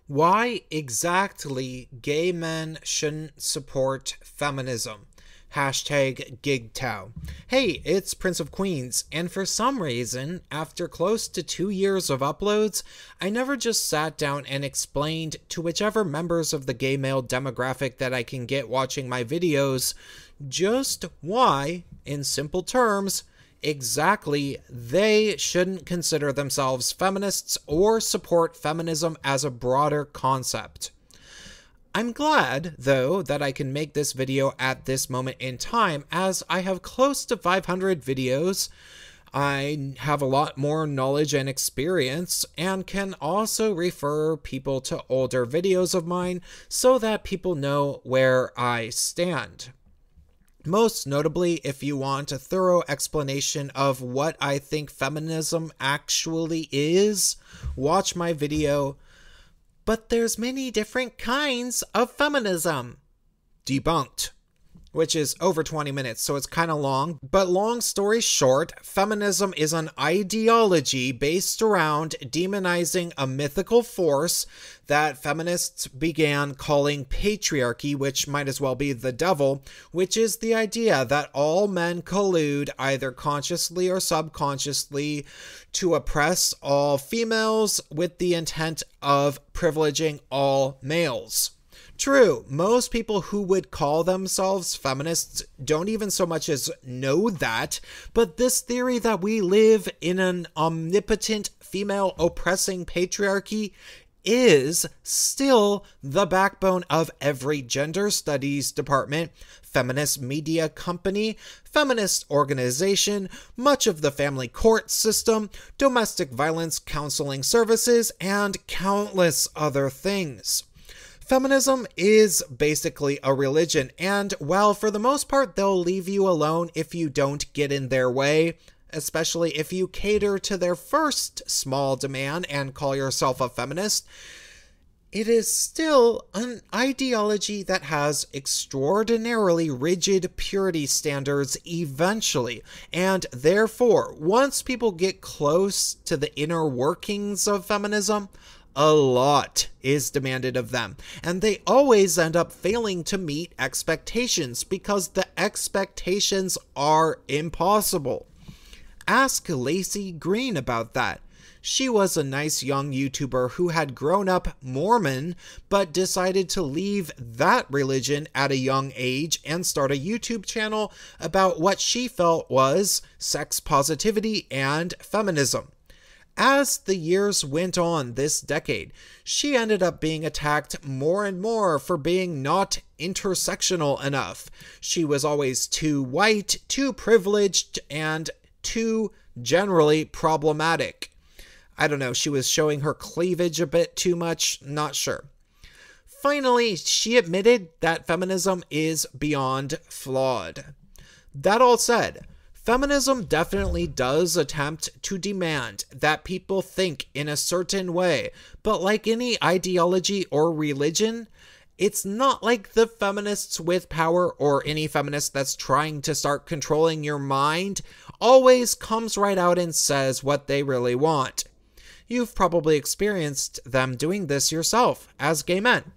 Why exactly gay men shouldn't support feminism. Hashtag GigTow. Hey, it's Prince of Queens, and for some reason, after close to 2 years of uploads, I never just sat down and explained to whichever members of the gay male demographic that I can get watching my videos just why, in simple terms, exactly they shouldn't consider themselves feminists or support feminism as a broader concept. I'm glad, though, that I can make this video at this moment in time, as I have close to 500 videos. I have a lot more knowledge and experience, and can also refer people to older videos of mine so that people know where I stand. Most notably, if you want a thorough explanation of what I think feminism actually is, watch my video, "But there's many different kinds of feminism" debunked, which is over 20 minutes, so it's kind of long. But long story short, feminism is an ideology based around demonizing a mythical force that feminists began calling patriarchy, which might as well be the devil, which is the idea that all men collude, either consciously or subconsciously, to oppress all females with the intent of privileging all males. True, most people who would call themselves feminists don't even so much as know that, but this theory that we live in an omnipotent female oppressing patriarchy is still the backbone of every gender studies department, feminist media company, feminist organization, much of the family court system, domestic violence counseling services, and countless other things. Feminism is basically a religion, and while for the most part they'll leave you alone if you don't get in their way, especially if you cater to their first small demand and call yourself a feminist, it is still an ideology that has extraordinarily rigid purity standards eventually, and therefore, once people get close to the inner workings of feminism, a lot is demanded of them, and they always end up failing to meet expectations because the expectations are impossible. Ask Lacey Green about that. She was a nice young YouTuber who had grown up Mormon, but decided to leave that religion at a young age and start a YouTube channel about what she felt was sex positivity and feminism. As the years went on this decade, she ended up being attacked more and more for being not intersectional enough. She was always too white, too privileged, and too generally problematic. I don't know, she was showing her cleavage a bit too much, not sure. Finally, she admitted that feminism is beyond flawed. That all said, feminism definitely does attempt to demand that people think in a certain way, but like any ideology or religion, it's not like the feminists with power or any feminist that's trying to start controlling your mind always comes right out and says what they really want. You've probably experienced them doing this yourself as gay men.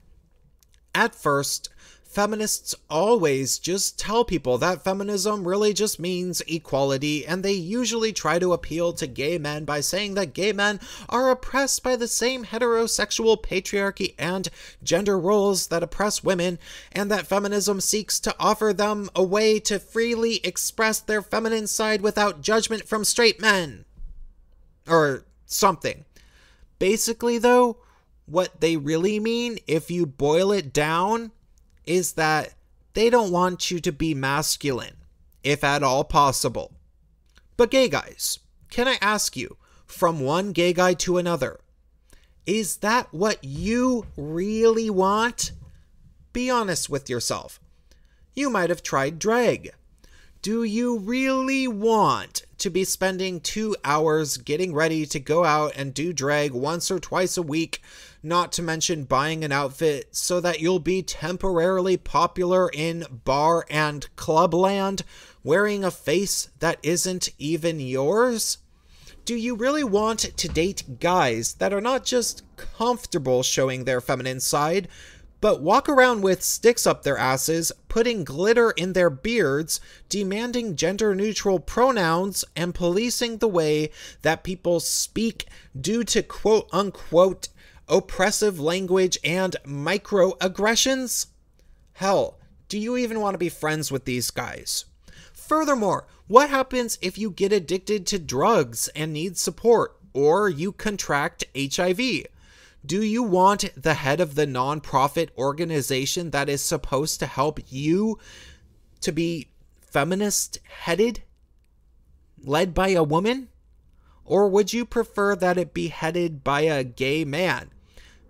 At first, feminists always just tell people that feminism really just means equality, and they usually try to appeal to gay men by saying that gay men are oppressed by the same heterosexual patriarchy and gender roles that oppress women, and that feminism seeks to offer them a way to freely express their feminine side without judgment from straight men. Or something. Basically, though, what they really mean, if you boil it down, is that they don't want you to be masculine, if at all possible. But gay guys, can I ask you, from one gay guy to another, is that what you really want? Be honest with yourself. You might have tried drag. Do you really want to be spending 2 hours getting ready to go out and do drag once or twice a week, not to mention buying an outfit so that you'll be temporarily popular in bar and club land, wearing a face that isn't even yours? Do you really want to date guys that are not just comfortable showing their feminine side, but walk around with sticks up their asses, putting glitter in their beards, demanding gender-neutral pronouns, and policing the way that people speak due to quote-unquote oppressive language and microaggressions? Hell, do you even want to be friends with these guys? Furthermore, what happens if you get addicted to drugs and need support, or you contract HIV? Do you want the head of the nonprofit organization that is supposed to help you to be feminist-headed, led by a woman? Or would you prefer that it be headed by a gay man,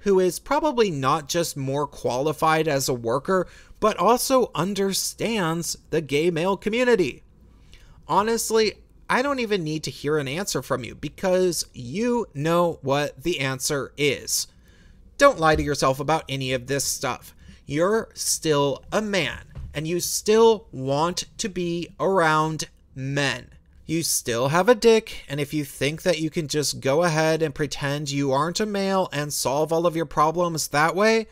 who is probably not just more qualified as a worker, but also understands the gay male community? Honestly, I don't even need to hear an answer from you, because you know what the answer is. Don't lie to yourself about any of this stuff. You're still a man, and you still want to be around men. You still have a dick, and if you think that you can just go ahead and pretend you aren't a male and solve all of your problems that way,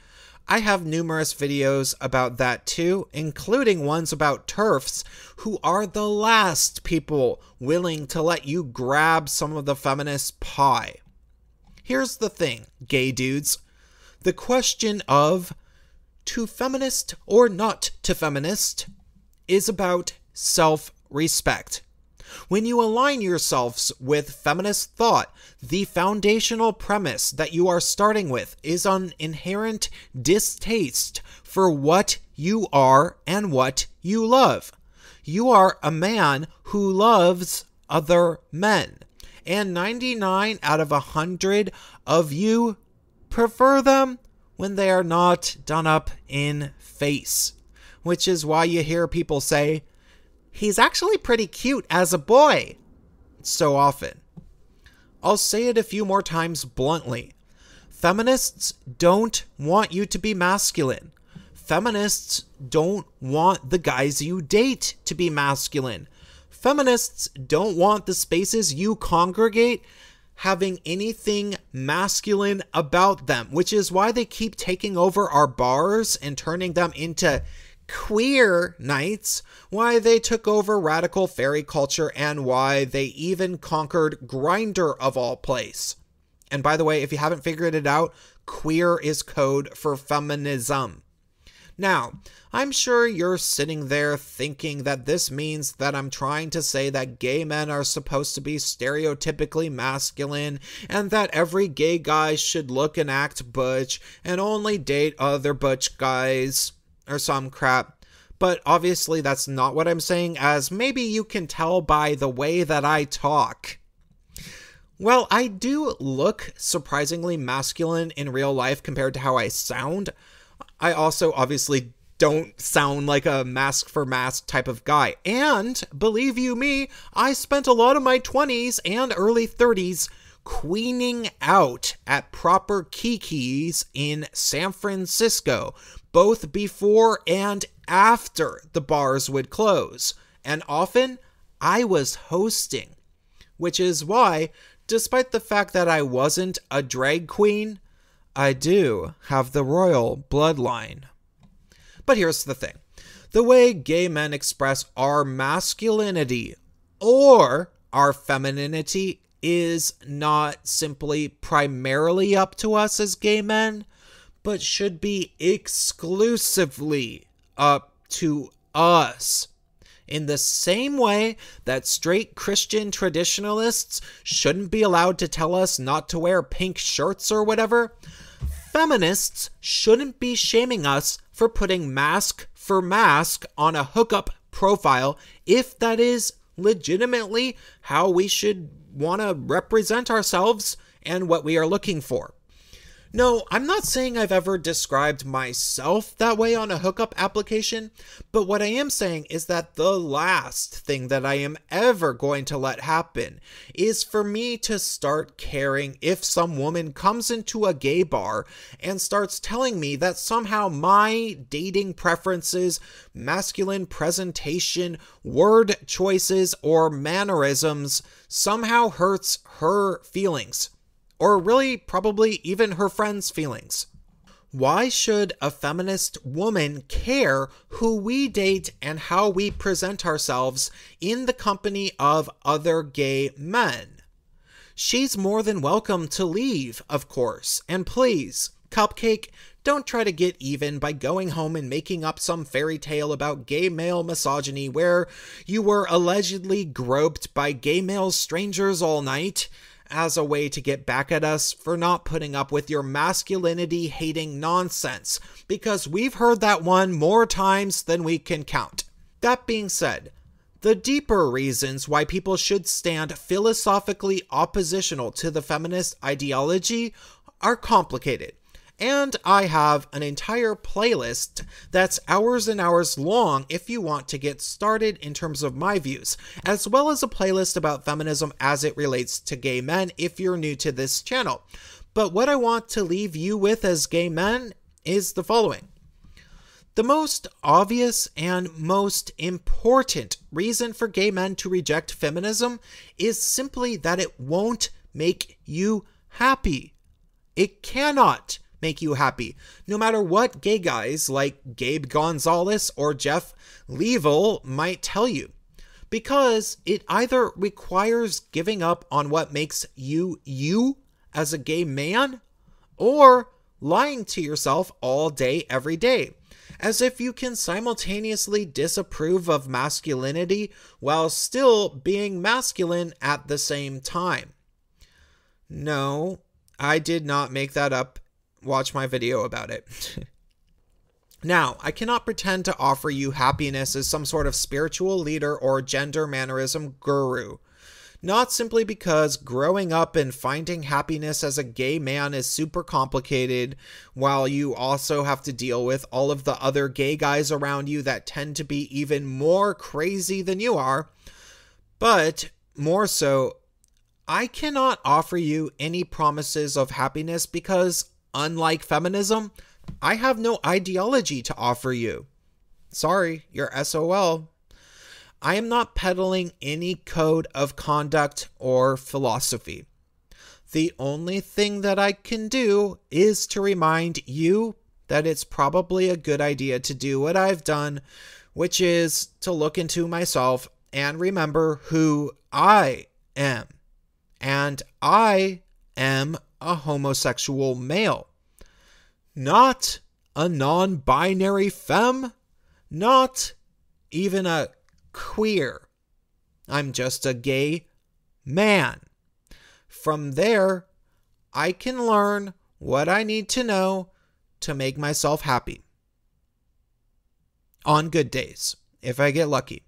I have numerous videos about that too, including ones about TERFs, who are the last people willing to let you grab some of the feminist pie. Here's the thing, gay dudes. The question of to feminist or not to feminist is about self-respect. When you align yourselves with feminist thought, the foundational premise that you are starting with is an inherent distaste for what you are and what you love. You are a man who loves other men, and 99 out of 100 of you prefer them when they are not done up in face, which is why you hear people say, "He's actually pretty cute as a boy," so often. I'll say it a few more times bluntly. Feminists don't want you to be masculine. Feminists don't want the guys you date to be masculine. Feminists don't want the spaces you congregate having anything masculine about them, which is why they keep taking over our bars and turning them into queer nights, why they took over radical fairy culture, and why they even conquered Grindr of all place. And by the way, if you haven't figured it out, queer is code for feminism. Now, I'm sure you're sitting there thinking that this means that I'm trying to say that gay men are supposed to be stereotypically masculine, and that every gay guy should look and act butch, and only date other butch guys, or some crap. But obviously that's not what I'm saying, as maybe you can tell by the way that I talk. Well, I do look surprisingly masculine in real life compared to how I sound. I also obviously don't sound like a mask for mask type of guy. And believe you me, I spent a lot of my 20s and early 30s queening out at proper kikis in San Francisco, both before and after the bars would close. And often, I was hosting. Which is why, despite the fact that I wasn't a drag queen, I do have the royal bloodline. But here's the thing. The way gay men express our masculinity or our femininity is not simply primarily up to us as gay men, but should be exclusively up to us. In the same way that straight Christian traditionalists shouldn't be allowed to tell us not to wear pink shirts or whatever, feminists shouldn't be shaming us for putting mask for mask on a hookup profile if that is legitimately how we should want to represent ourselves and what we are looking for. No, I'm not saying I've ever described myself that way on a hookup application, but what I am saying is that the last thing that I am ever going to let happen is for me to start caring if some woman comes into a gay bar and starts telling me that somehow my dating preferences, masculine presentation, word choices, or mannerisms somehow hurts her feelings. Or really, probably even her friends' feelings. Why should a feminist woman care who we date and how we present ourselves in the company of other gay men? She's more than welcome to leave, of course. And please, Cupcake, don't try to get even by going home and making up some fairy tale about gay male misogyny where you were allegedly groped by gay male strangers all night, as a way to get back at us for not putting up with your masculinity-hating nonsense, because we've heard that one more times than we can count. That being said, the deeper reasons why people should stand philosophically oppositional to the feminist ideology are complicated. And I have an entire playlist that's hours and hours long if you want to get started in terms of my views, as well as a playlist about feminism as it relates to gay men if you're new to this channel. But what I want to leave you with as gay men is the following. The most obvious and most important reason for gay men to reject feminism is simply that it won't make you happy. It cannot make you happy, no matter what gay guys like Gabe Gonzalez or Jeff Leavell might tell you, because it either requires giving up on what makes you you as a gay man, or lying to yourself all day every day, as if you can simultaneously disapprove of masculinity while still being masculine at the same time. No, I did not make that up. Watch my video about it. Now, I cannot pretend to offer you happiness as some sort of spiritual leader or gender mannerism guru. Not simply because growing up and finding happiness as a gay man is super complicated, while you also have to deal with all of the other gay guys around you that tend to be even more crazy than you are, but more so, I cannot offer you any promises of happiness because, unlike feminism, I have no ideology to offer you. Sorry, you're SOL. I am not peddling any code of conduct or philosophy. The only thing that I can do is to remind you that it's probably a good idea to do what I've done, which is to look into myself and remember who I am. And I am a homosexual male. Not a non-binary femme. Not even a queer. I'm just a gay man. From there, I can learn what I need to know to make myself happy. On good days, if I get lucky.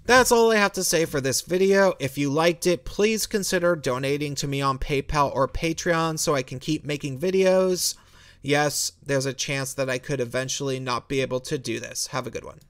That's all I have to say for this video. If you liked it, please consider donating to me on PayPal or Patreon so I can keep making videos. Yes, there's a chance that I could eventually not be able to do this. Have a good one.